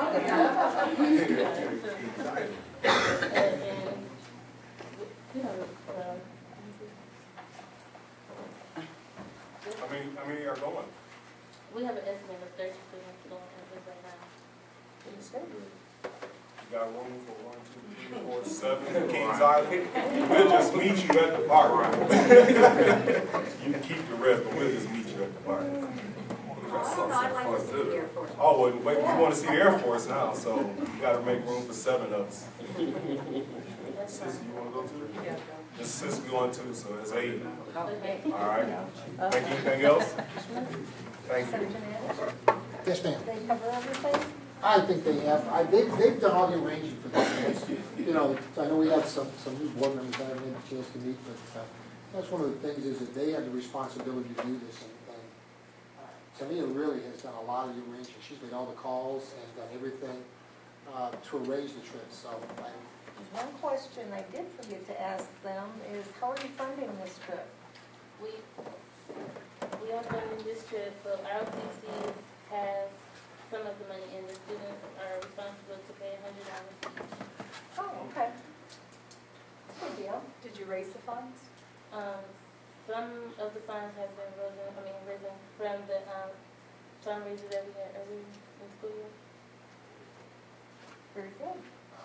How many are going? We have an estimate of 30 students going right now. You got room for 1, 2, 3, 4, 7 Kings Island? We'll just meet you at the park. You can keep the rest, but we'll just meet you at the park. I'd like to see the Air Force. Oh, well, wait, we want to see the Air Force now, so you got to make room for 7 of us. Sis, you want to go too? Yeah. This sis going too, so it's 8. Okay. All right. Thank you. Anything else? Thank you. Yes, ma'am. They cover everything? I think they have. They've done all the arranging for this. You know, I know we have some new board members that haven't had a chance to meet, but that's one of the things is that they have the responsibility to do this. And Tamia really has done a lot of the arranging. She's made all the calls and done everything to arrange the trip. So One question I did forget to ask them is, how are you funding this trip? We are funding this trip, but ROTC has some of the money, and the students are responsible to pay $100 each. Oh, okay. Good deal. Did you raise the funds? Some of the funds have been risen from the fundraiser that we had earlier in school year. Very good.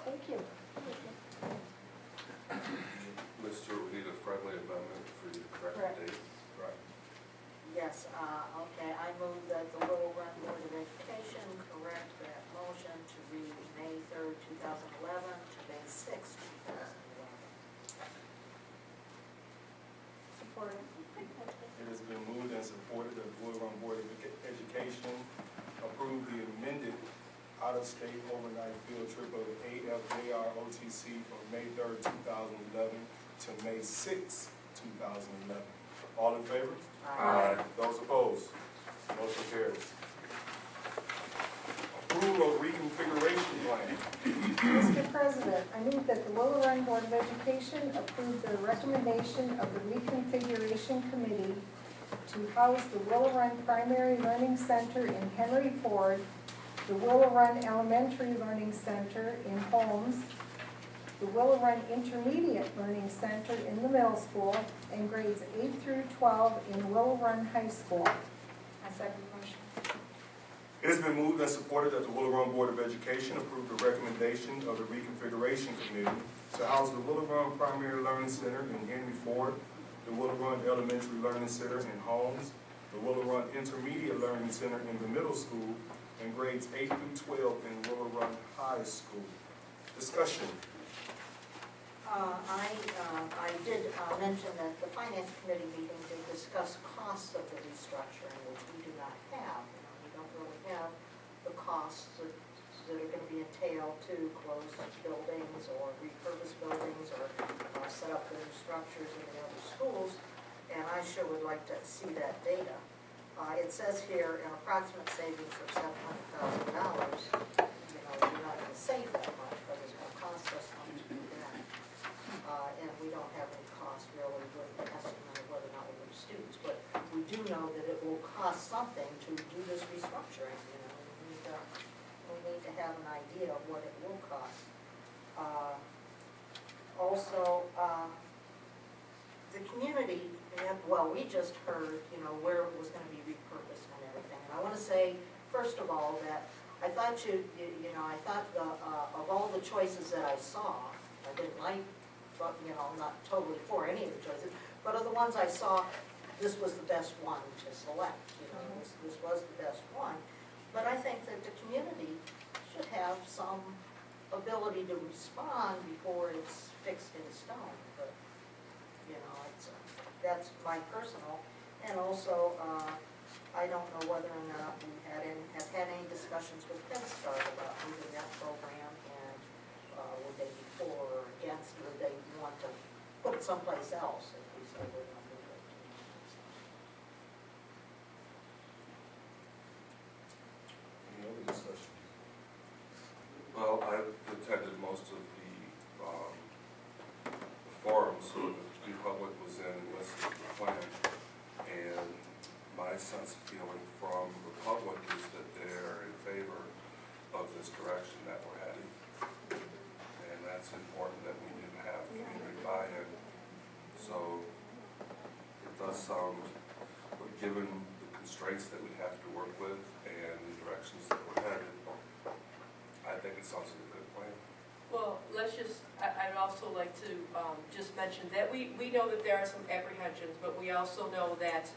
Thank you. Mr. We need a friendly amendment for you to correct Correct. the date. Right. Yes, okay, I move that the Little Run Board of Education correct that motion to read May 3rd, 2011 to May 6th, 2011. Supported. It has been moved and supported that the Will Run Board of Education approve the amended out-of-state overnight field trip of AFJROTC from May 3rd, 2011 to May 6th, 2011. All in favor? Aye. Those opposed? Motion carries. Approval of reconfiguration plan. Mr. President, I move that the Willow Run Board of Education approve the recommendation of the Reconfiguration Committee to house the Willow Run Primary Learning Center in Henry Ford, the Willow Run Elementary Learning Center in Holmes, the Willow Run Intermediate Learning Center in the middle school, and grades 8 through 12 in Willow Run High School. I second the motion. It has been moved and supported that the Willow Run Board of Education approve the recommendation of the Reconfiguration Committee to house the Willow Run Primary Learning Center in Henry Ford, the Willow Run Elementary Learning Center in Holmes, the Willow Run Intermediate Learning Center in the middle school, and grades 8 through 12 in Willow Run High School. Discussion. I did mention that the Finance Committee meeting did discuss costs of the restructuring, which we do not have. We don't really have the costs that are going to be entailed to close buildings or repurpose buildings or set up the new structures in the other schools, and I sure would like to see that data. It says here an approximate savings of $700,000. You're not going to save that much, but it's going to cost us money to do that. And we don't have any cost really with the estimate of whether or not we'll lose students. But we do know that it will cost something to do this restructuring. We need to have an idea of what it will cost. Also, the community, well, we just heard, where it was going to be repurposed and everything. And I want to say, first of all, that I thought I thought of all the choices that I saw, I didn't like, but, I'm not totally for any of the choices, but of the ones I saw, this was the best one to select. This was the best one. But I think that the community should have some ability to respond before it's fixed in stone. But, that's my personal. And also, I don't know whether or not we have had any discussions with Head Start about moving that program, and would they be for or against, or would they want to put it someplace else if we said we're going to move it? Any other discussion? Well, I attended most of the forums so the public was in and listened to the plan, and my sense of feeling from the public is that they're in favor of this direction that we're heading. And that's important that we do have community buy-in. So it does sound, but given the constraints that we have to work with and the directions that we're headed, I think it sounds like a good plan. Well, let's just, I'd also like to just mention that we know that there are some apprehensions, but we also know that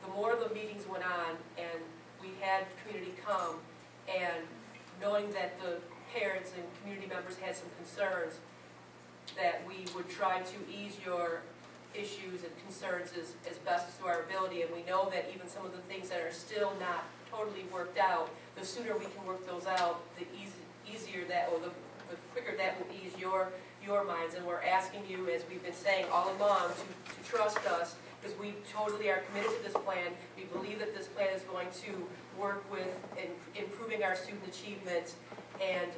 the more the meetings went on and we had community come, and knowing that the parents and community members had some concerns, that we would try to ease your issues and concerns as best as to our ability. And we know that even some of the things that are still not totally worked out, the sooner we can work those out, the easier that, or the quicker that will ease your minds. And we're asking you, as we've been saying all along, to trust us, because we totally are committed to this plan. We believe that this plan is going to work with improving our student achievement. And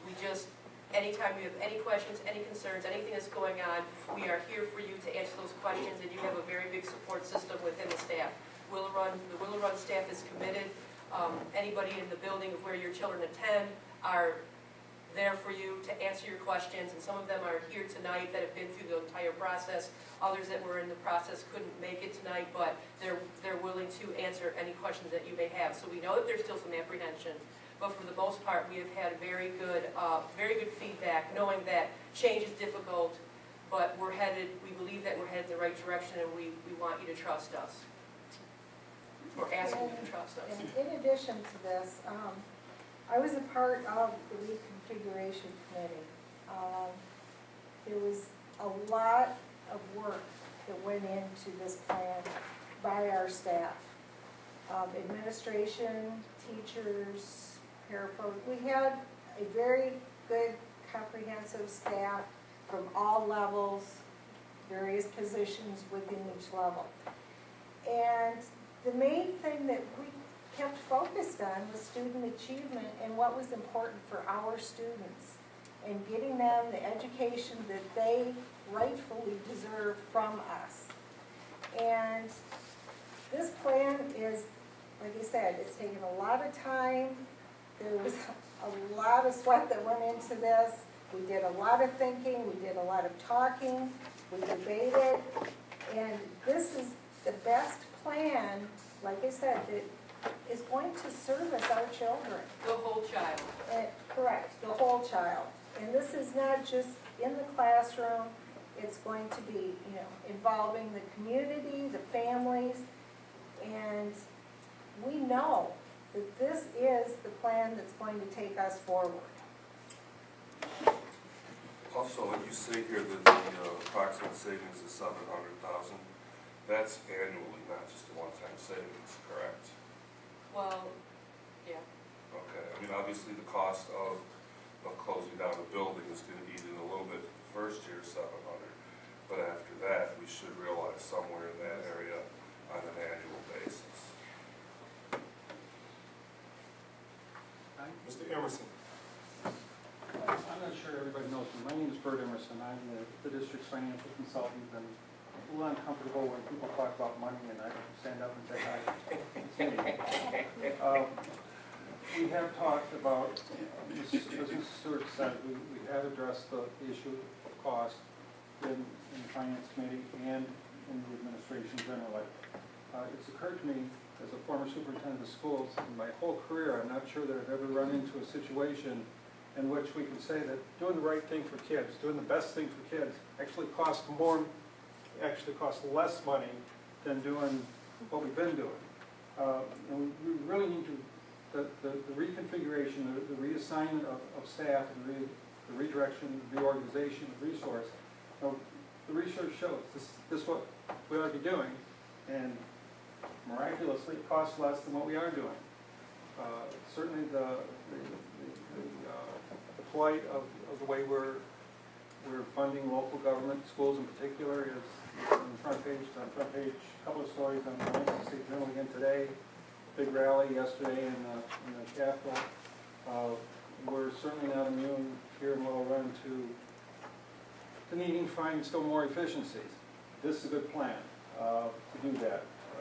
we just, anytime you have any questions, any concerns, anything that's going on, we are here for you to answer those questions, and you have a very big support system within the staff. The Willow Run staff is committed. Anybody in the building of where your children attend are there for you to answer your questions, and some of them are here tonight that have been through the entire process. Others that were in the process couldn't make it tonight, but they're willing to answer any questions that you may have. So we know that there's still some apprehension, but for the most part, we have had very good feedback, knowing that change is difficult, but we believe that we're headed in the right direction, and we want you to trust us. We're asking you to trust us. And in addition to this, I was a part of the reconfiguration committee. There was a lot of work that went into this plan by our staff. Administration, teachers, parapros. We had a very good, comprehensive staff from all levels, various positions within each level. And the main thing that we kept focused on was student achievement and what was important for our students, and getting them the education that they rightfully deserve from us. And this plan is, like I said, it's taken a lot of time. There was a lot of sweat that went into this. We did a lot of thinking, we did a lot of talking, we debated, and this is the best plan, like I said, that is going to service our children. The whole child. Correct, the whole child. And this is not just in the classroom, it's going to be, involving the community, the families, and we know that this is the plan that's going to take us forward. Also, when you say here that the approximate savings is $700,000, that's annually, not just a one-time savings, correct? Well, yeah. Okay, I mean, obviously the cost of closing down the building is going to eat in a little bit the first year, $700, but after that, we should realize somewhere in that area on an annual basis. Mr. Emerson. I'm not sure everybody knows me. My name is Bert Emerson. I'm the district's financial consultant, and a little uncomfortable when people talk about money and I stand up and say hi. It's me. We have talked about, as Mrs. Stewart said, we have addressed the issue of cost in the finance committee and in the administration generally. It's occurred to me, as a former superintendent of schools, in my whole career, I'm not sure that I've ever run into a situation in which we can say that doing the right thing for kids, doing the best thing for kids, actually costs less money than doing what we've been doing. And we really need to, the reconfiguration, the reassignment of staff, and the redirection, the reorganization of resource. The research shows this is what we ought to be doing, and miraculously it costs less than what we are doing. Certainly the plight of the way we're funding local government, schools in particular, is on the front page. A couple of stories on the Lansing State Journal again today. Big rally yesterday in the Capitol. We're certainly not immune here in Willow Run to needing to find still more efficiencies. This is a good plan to do that.